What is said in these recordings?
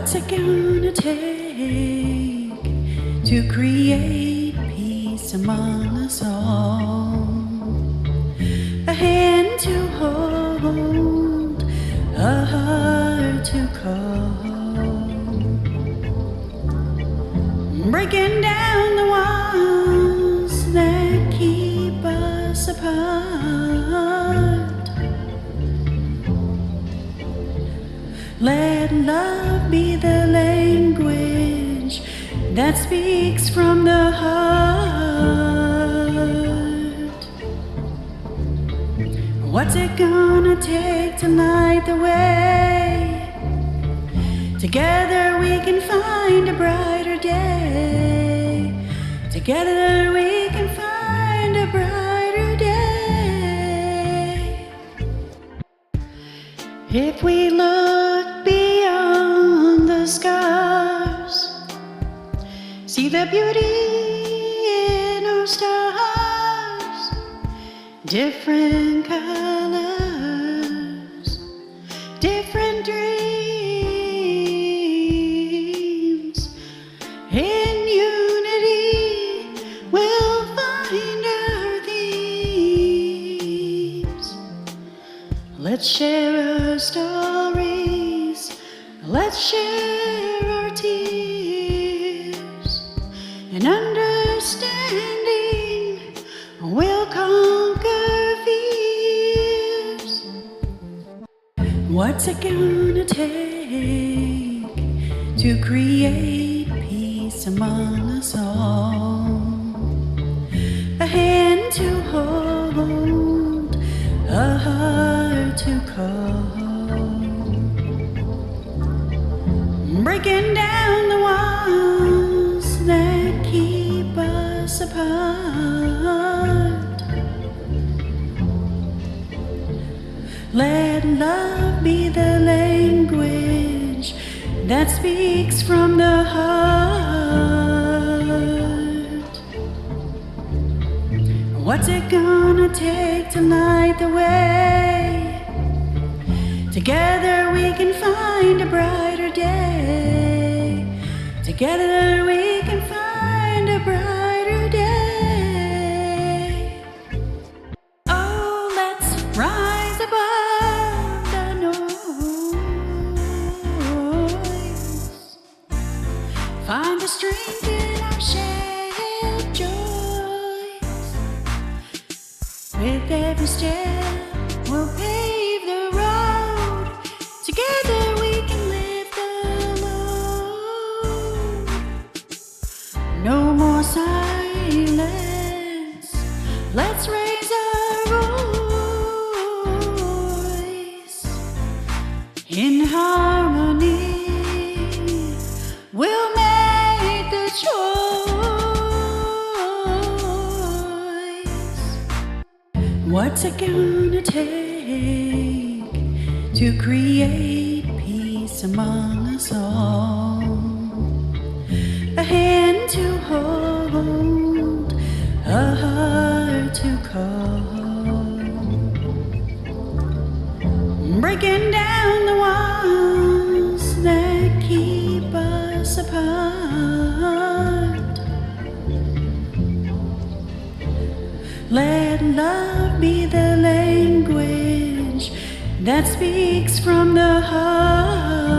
What's it gonna take to create peace among us all? A hand to hold, a heart to call, breaking down the walls that keep us apart. Let love be the language that speaks from the heart. What's it gonna take to light the way? Together we can find a brighter day. Together we can find a brighter day. If we look beyond the scars, see the beauty in our stars, different colors, different dreams. In unity we'll find our themes. Let's share our stories, let's share our tears, and understanding will conquer fears. What's it gonna take to create peace among us all? A hand to hold, a heart to call, breaking down the walls that keep us apart. Let love be the language that speaks from the heart. What's it gonna take to light the way? Together we can find a brighter day. Together we can find a brighter day. Oh, let's rise above the noise. Find the strength in our shared joys. With every step we'll pave the road. Together we can lift the load. No more silence. Let's raise our voice. In harmony we'll make the choice. What's it gonna take to create peace among us all? A hand to hold, a heart to call, breaking down the walls that keep us apart. Let love be the language that speaks from the heart.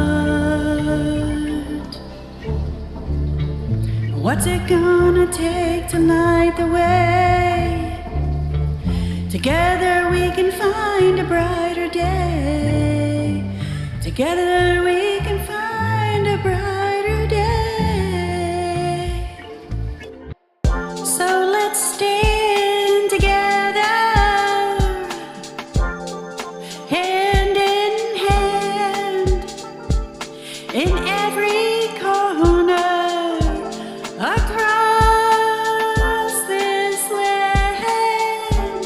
What's it gonna take to light the way? Together we can find a brighter day. Together we can find a brighter day. So let's stand together, hand in hand, in every corner across this land.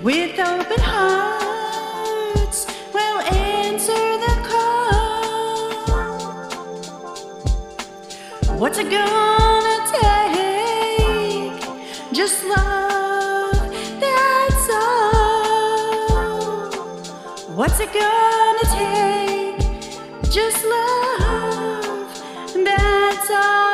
With open hearts we'll answer the call. What's it gonna take? Just love, that's all. What's it gonna take? just love, and that's all